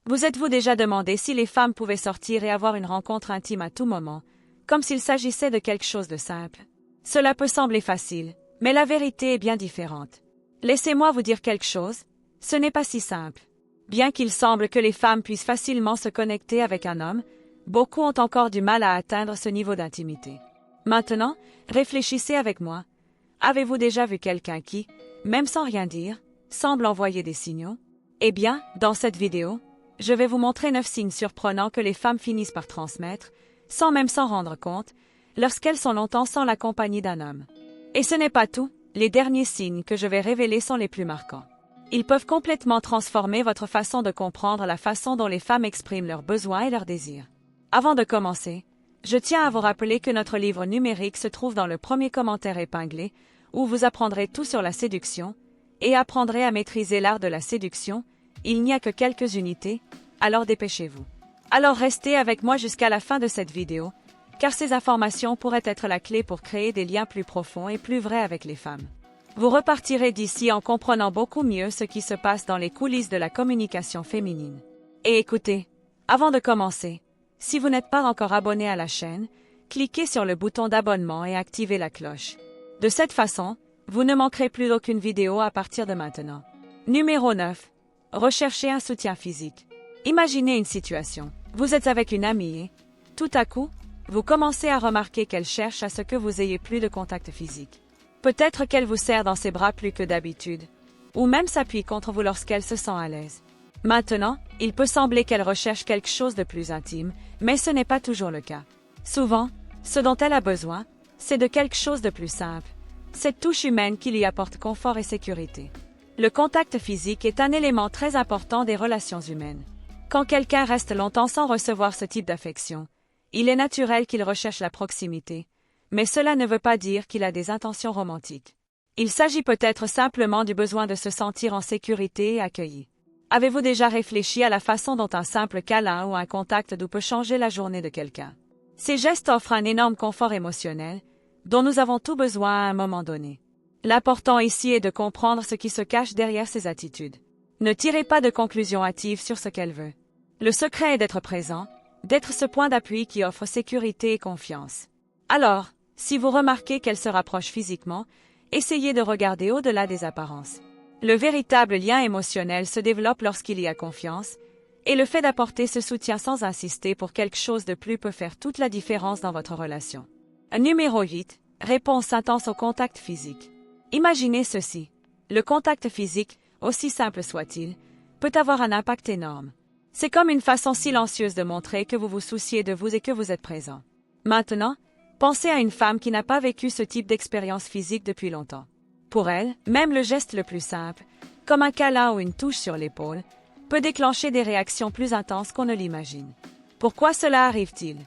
Vous êtes-vous déjà demandé si les femmes pouvaient sortir et avoir une rencontre intime à tout moment, comme s'il s'agissait de quelque chose de simple? Cela peut sembler facile, mais la vérité est bien différente. Laissez-moi vous dire quelque chose, ce n'est pas si simple. Bien qu'il semble que les femmes puissent facilement se connecter avec un homme, beaucoup ont encore du mal à atteindre ce niveau d'intimité. Maintenant, réfléchissez avec moi. Avez-vous déjà vu quelqu'un qui, même sans rien dire, semble envoyer des signaux? Eh bien, dans cette vidéo, je vais vous montrer 9 signes surprenants que les femmes finissent par transmettre, sans même s'en rendre compte, lorsqu'elles sont longtemps sans la compagnie d'un homme. Et ce n'est pas tout, les derniers signes que je vais révéler sont les plus marquants. Ils peuvent complètement transformer votre façon de comprendre la façon dont les femmes expriment leurs besoins et leurs désirs. Avant de commencer, je tiens à vous rappeler que notre livre numérique se trouve dans le premier commentaire épinglé, où vous apprendrez tout sur la séduction, et apprendrez à maîtriser l'art de la séduction. Il n'y a que quelques unités, alors dépêchez-vous. Alors restez avec moi jusqu'à la fin de cette vidéo, car ces informations pourraient être la clé pour créer des liens plus profonds et plus vrais avec les femmes. Vous repartirez d'ici en comprenant beaucoup mieux ce qui se passe dans les coulisses de la communication féminine. Et écoutez, avant de commencer, si vous n'êtes pas encore abonné à la chaîne, cliquez sur le bouton d'abonnement et activez la cloche. De cette façon, vous ne manquerez plus d'aucune vidéo à partir de maintenant. Numéro 9. Recherchez un soutien physique. Imaginez une situation. Vous êtes avec une amie et, tout à coup, vous commencez à remarquer qu'elle cherche à ce que vous ayez plus de contact physique. Peut-être qu'elle vous serre dans ses bras plus que d'habitude, ou même s'appuie contre vous lorsqu'elle se sent à l'aise. Maintenant, il peut sembler qu'elle recherche quelque chose de plus intime, mais ce n'est pas toujours le cas. Souvent, ce dont elle a besoin, c'est de quelque chose de plus simple, cette touche humaine qui lui apporte confort et sécurité. Le contact physique est un élément très important des relations humaines. Quand quelqu'un reste longtemps sans recevoir ce type d'affection, il est naturel qu'il recherche la proximité, mais cela ne veut pas dire qu'il a des intentions romantiques. Il s'agit peut-être simplement du besoin de se sentir en sécurité et accueilli. Avez-vous déjà réfléchi à la façon dont un simple câlin ou un contact doux peut changer la journée de quelqu'un? Ces gestes offrent un énorme confort émotionnel, dont nous avons tout besoin à un moment donné. L'important ici est de comprendre ce qui se cache derrière ces attitudes. Ne tirez pas de conclusions hâtives sur ce qu'elle veut. Le secret est d'être présent, d'être ce point d'appui qui offre sécurité et confiance. Alors, si vous remarquez qu'elle se rapproche physiquement, essayez de regarder au-delà des apparences. Le véritable lien émotionnel se développe lorsqu'il y a confiance, et le fait d'apporter ce soutien sans insister pour quelque chose de plus peut faire toute la différence dans votre relation. Numéro 8. Réponse intense au contact physique. Imaginez ceci. Le contact physique, aussi simple soit-il, peut avoir un impact énorme. C'est comme une façon silencieuse de montrer que vous vous souciez de vous et que vous êtes présent. Maintenant, pensez à une femme qui n'a pas vécu ce type d'expérience physique depuis longtemps. Pour elle, même le geste le plus simple, comme un câlin ou une touche sur l'épaule, peut déclencher des réactions plus intenses qu'on ne l'imagine. Pourquoi cela arrive-t-il?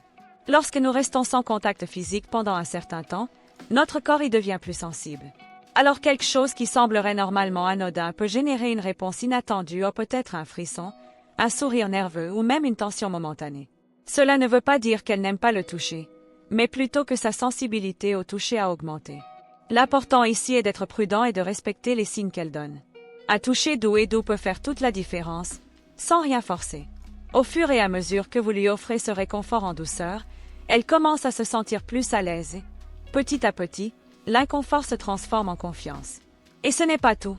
Lorsque nous restons sans contact physique pendant un certain temps, notre corps y devient plus sensible. Alors quelque chose qui semblerait normalement anodin peut générer une réponse inattendue ou peut-être un frisson, un sourire nerveux ou même une tension momentanée. Cela ne veut pas dire qu'elle n'aime pas le toucher, mais plutôt que sa sensibilité au toucher a augmenté. L'important ici est d'être prudent et de respecter les signes qu'elle donne. Un toucher doux et doux peut faire toute la différence, sans rien forcer. Au fur et à mesure que vous lui offrez ce réconfort en douceur, elle commence à se sentir plus à l'aise et, petit à petit, l'inconfort se transforme en confiance. Et ce n'est pas tout.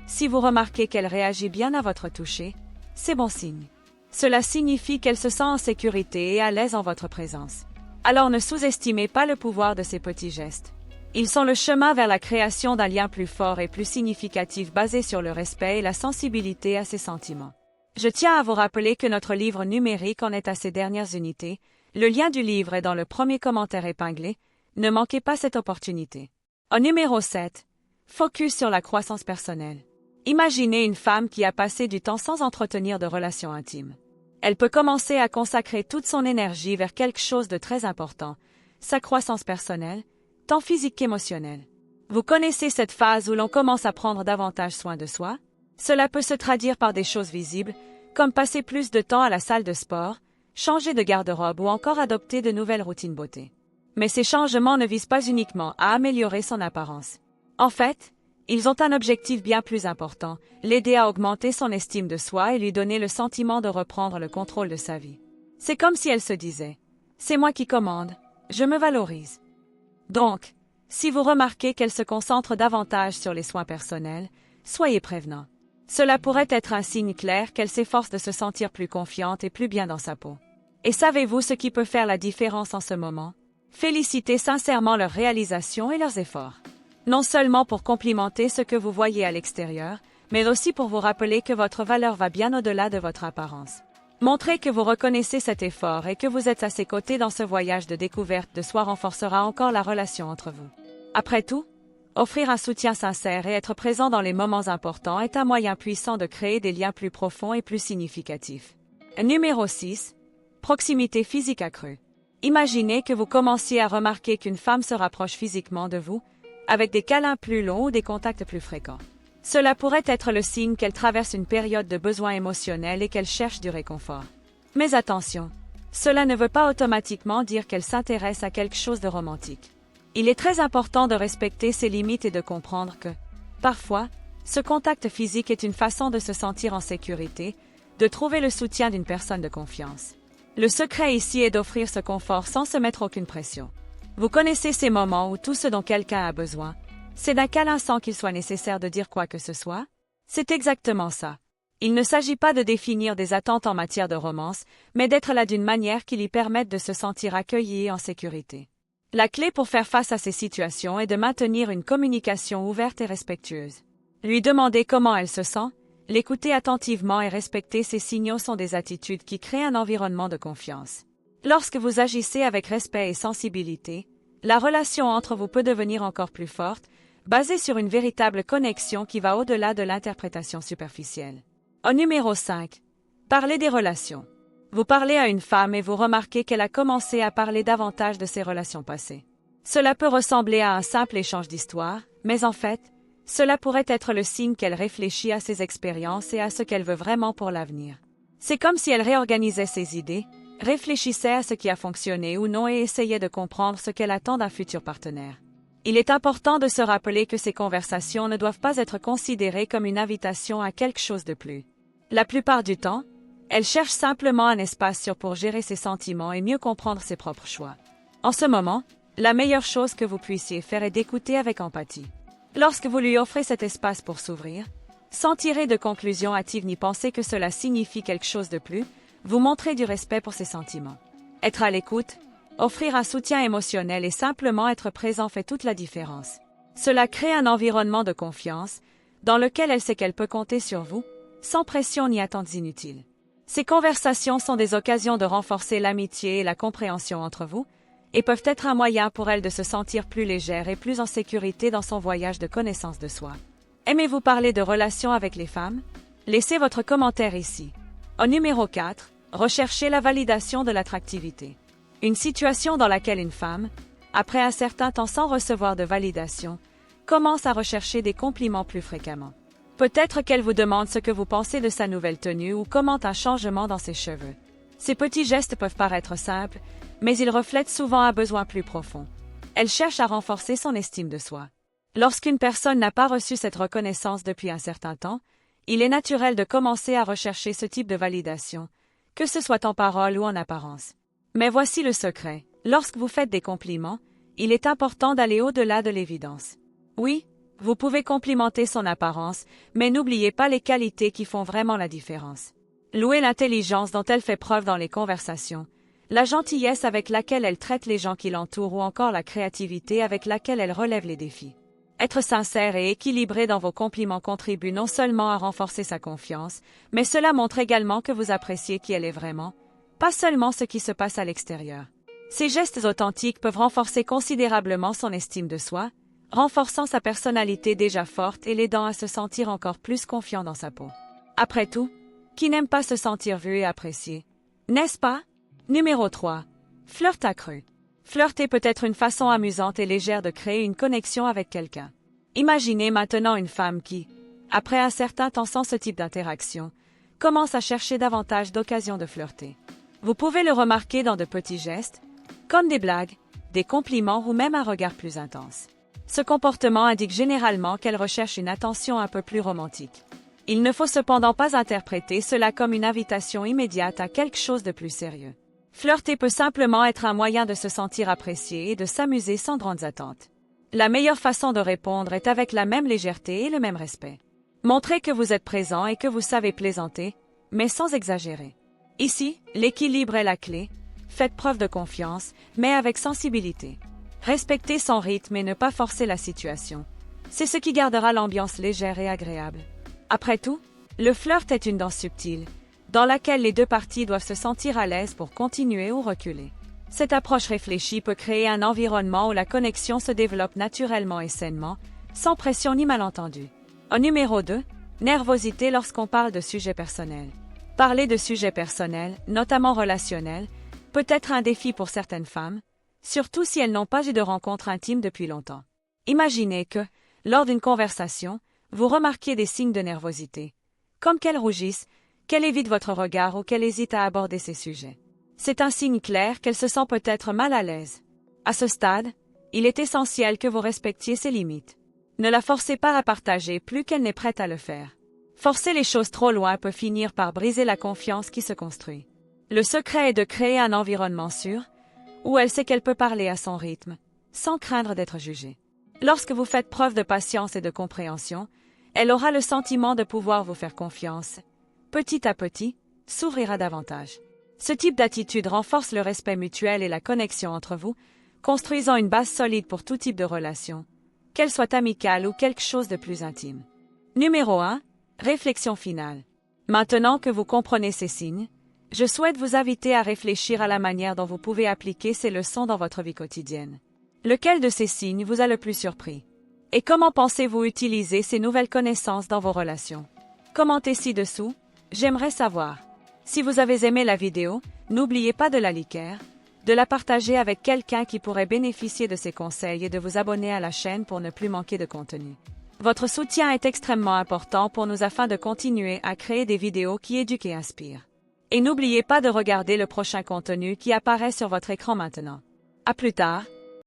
Si vous remarquez qu'elle réagit bien à votre toucher, c'est bon signe. Cela signifie qu'elle se sent en sécurité et à l'aise en votre présence. Alors ne sous-estimez pas le pouvoir de ces petits gestes. Ils sont le chemin vers la création d'un lien plus fort et plus significatif basé sur le respect et la sensibilité à ses sentiments. Je tiens à vous rappeler que notre livre numérique en est à ses dernières unités. Le lien du livre est dans le premier commentaire épinglé. Ne manquez pas cette opportunité. En numéro 7. Focus sur la croissance personnelle. Imaginez une femme qui a passé du temps sans entretenir de relations intimes. Elle peut commencer à consacrer toute son énergie vers quelque chose de très important, sa croissance personnelle, tant physique qu'émotionnelle. Vous connaissez cette phase où l'on commence à prendre davantage soin de soi? Cela peut se traduire par des choses visibles, comme passer plus de temps à la salle de sport, changer de garde-robe ou encore adopter de nouvelles routines beauté. Mais ces changements ne visent pas uniquement à améliorer son apparence. En fait, Ils ont un objectif bien plus important, l'aider à augmenter son estime de soi et lui donner le sentiment de reprendre le contrôle de sa vie. C'est comme si elle se disait « C'est moi qui commande, je me valorise ». Donc, si vous remarquez qu'elle se concentre davantage sur les soins personnels, soyez prévenant. Cela pourrait être un signe clair qu'elle s'efforce de se sentir plus confiante et plus bien dans sa peau. Et savez-vous ce qui peut faire la différence en ce moment? Félicitez sincèrement leurs réalisations et leurs efforts. Non seulement pour complimenter ce que vous voyez à l'extérieur, mais aussi pour vous rappeler que votre valeur va bien au-delà de votre apparence. Montrez que vous reconnaissez cet effort et que vous êtes à ses côtés dans ce voyage de découverte de soi renforcera encore la relation entre vous. Après tout, offrir un soutien sincère et être présent dans les moments importants est un moyen puissant de créer des liens plus profonds et plus significatifs. Numéro 6. Proximité physique accrue. Imaginez que vous commenciez à remarquer qu'une femme se rapproche physiquement de vous, avec des câlins plus longs ou des contacts plus fréquents. Cela pourrait être le signe qu'elle traverse une période de besoin émotionnel et qu'elle cherche du réconfort. Mais attention, cela ne veut pas automatiquement dire qu'elle s'intéresse à quelque chose de romantique. Il est très important de respecter ses limites et de comprendre que, parfois, ce contact physique est une façon de se sentir en sécurité, de trouver le soutien d'une personne de confiance. Le secret ici est d'offrir ce confort sans se mettre aucune pression. Vous connaissez ces moments où tout ce dont quelqu'un a besoin, c'est d'un câlin sans qu'il soit nécessaire de dire quoi que ce soit? C'est exactement ça. Il ne s'agit pas de définir des attentes en matière de romance, mais d'être là d'une manière qui lui permette de se sentir accueilli et en sécurité. La clé pour faire face à ces situations est de maintenir une communication ouverte et respectueuse. Lui demander comment elle se sent, l'écouter attentivement et respecter ses signaux sont des attitudes qui créent un environnement de confiance. Lorsque vous agissez avec respect et sensibilité, la relation entre vous peut devenir encore plus forte, basée sur une véritable connexion qui va au-delà de l'interprétation superficielle. Au numéro 5. Parlez des relations. Vous parlez à une femme et vous remarquez qu'elle a commencé à parler davantage de ses relations passées. Cela peut ressembler à un simple échange d'histoires, mais en fait, cela pourrait être le signe qu'elle réfléchit à ses expériences et à ce qu'elle veut vraiment pour l'avenir. C'est comme si elle réorganisait ses idées, réfléchissait à ce qui a fonctionné ou non et essayait de comprendre ce qu'elle attend d'un futur partenaire. Il est important de se rappeler que ces conversations ne doivent pas être considérées comme une invitation à quelque chose de plus. La plupart du temps, elle cherche simplement un espace sûr pour gérer ses sentiments et mieux comprendre ses propres choix. En ce moment, la meilleure chose que vous puissiez faire est d'écouter avec empathie. Lorsque vous lui offrez cet espace pour s'ouvrir, sans tirer de conclusions hâtives ni penser que cela signifie quelque chose de plus, vous montrez du respect pour ses sentiments. Être à l'écoute, offrir un soutien émotionnel et simplement être présent fait toute la différence. Cela crée un environnement de confiance, dans lequel elle sait qu'elle peut compter sur vous, sans pression ni attentes inutiles. Ces conversations sont des occasions de renforcer l'amitié et la compréhension entre vous, et peuvent être un moyen pour elle de se sentir plus légère et plus en sécurité dans son voyage de connaissance de soi. Aimez-vous parler de relations avec les femmes? Laissez votre commentaire ici. Au numéro 4, recherchez la validation de l'attractivité. Une situation dans laquelle une femme, après un certain temps sans recevoir de validation, commence à rechercher des compliments plus fréquemment. Peut-être qu'elle vous demande ce que vous pensez de sa nouvelle tenue ou commente un changement dans ses cheveux. Ces petits gestes peuvent paraître simples, mais ils reflètent souvent un besoin plus profond. Elle cherche à renforcer son estime de soi. Lorsqu'une personne n'a pas reçu cette reconnaissance depuis un certain temps, il est naturel de commencer à rechercher ce type de validation, que ce soit en parole ou en apparence. Mais voici le secret. Lorsque vous faites des compliments, il est important d'aller au-delà de l'évidence. Oui, vous pouvez complimenter son apparence, mais n'oubliez pas les qualités qui font vraiment la différence. Louez l'intelligence dont elle fait preuve dans les conversations, la gentillesse avec laquelle elle traite les gens qui l'entourent ou encore la créativité avec laquelle elle relève les défis. Être sincère et équilibré dans vos compliments contribue non seulement à renforcer sa confiance, mais cela montre également que vous appréciez qui elle est vraiment, pas seulement ce qui se passe à l'extérieur. Ces gestes authentiques peuvent renforcer considérablement son estime de soi, renforçant sa personnalité déjà forte et l'aidant à se sentir encore plus confiant dans sa peau. Après tout, qui n'aime pas se sentir vu et apprécié? N'est-ce pas? Numéro 3. Flirt accru. Flirter peut être une façon amusante et légère de créer une connexion avec quelqu'un. Imaginez maintenant une femme qui, après un certain temps sans ce type d'interaction, commence à chercher davantage d'occasions de flirter. Vous pouvez le remarquer dans de petits gestes, comme des blagues, des compliments ou même un regard plus intense. Ce comportement indique généralement qu'elle recherche une attention un peu plus romantique. Il ne faut cependant pas interpréter cela comme une invitation immédiate à quelque chose de plus sérieux. Flirter peut simplement être un moyen de se sentir apprécié et de s'amuser sans grandes attentes. La meilleure façon de répondre est avec la même légèreté et le même respect. Montrez que vous êtes présent et que vous savez plaisanter, mais sans exagérer. Ici, l'équilibre est la clé. Faites preuve de confiance, mais avec sensibilité. Respectez son rythme et ne pas forcer la situation. C'est ce qui gardera l'ambiance légère et agréable. Après tout, le flirt est une danse subtile, dans laquelle les deux parties doivent se sentir à l'aise pour continuer ou reculer. Cette approche réfléchie peut créer un environnement où la connexion se développe naturellement et sainement, sans pression ni malentendu. Au numéro 2, nervosité lorsqu'on parle de sujets personnels. Parler de sujets personnels, notamment relationnels, peut être un défi pour certaines femmes, surtout si elles n'ont pas eu de rencontre intime depuis longtemps. Imaginez que, lors d'une conversation, vous remarquiez des signes de nervosité, comme qu'elle rougisse, qu'elle évite votre regard ou qu'elle hésite à aborder ces sujets. C'est un signe clair qu'elle se sent peut-être mal à l'aise. À ce stade, il est essentiel que vous respectiez ses limites. Ne la forcez pas à partager plus qu'elle n'est prête à le faire. Forcer les choses trop loin peut finir par briser la confiance qui se construit. Le secret est de créer un environnement sûr, où elle sait qu'elle peut parler à son rythme, sans craindre d'être jugée. Lorsque vous faites preuve de patience et de compréhension, elle aura le sentiment de pouvoir vous faire confiance. Petit à petit, s'ouvrira davantage. Ce type d'attitude renforce le respect mutuel et la connexion entre vous, construisant une base solide pour tout type de relation, qu'elle soit amicale ou quelque chose de plus intime. Numéro 1. Réflexion finale. Maintenant que vous comprenez ces signes, je souhaite vous inviter à réfléchir à la manière dont vous pouvez appliquer ces leçons dans votre vie quotidienne. Lequel de ces signes vous a le plus surpris? Et comment pensez-vous utiliser ces nouvelles connaissances dans vos relations? Commentez ci-dessous, j'aimerais savoir. Si vous avez aimé la vidéo, n'oubliez pas de la liker, de la partager avec quelqu'un qui pourrait bénéficier de ces conseils et de vous abonner à la chaîne pour ne plus manquer de contenu. Votre soutien est extrêmement important pour nous afin de continuer à créer des vidéos qui éduquent et inspirent. Et n'oubliez pas de regarder le prochain contenu qui apparaît sur votre écran maintenant. À plus tard.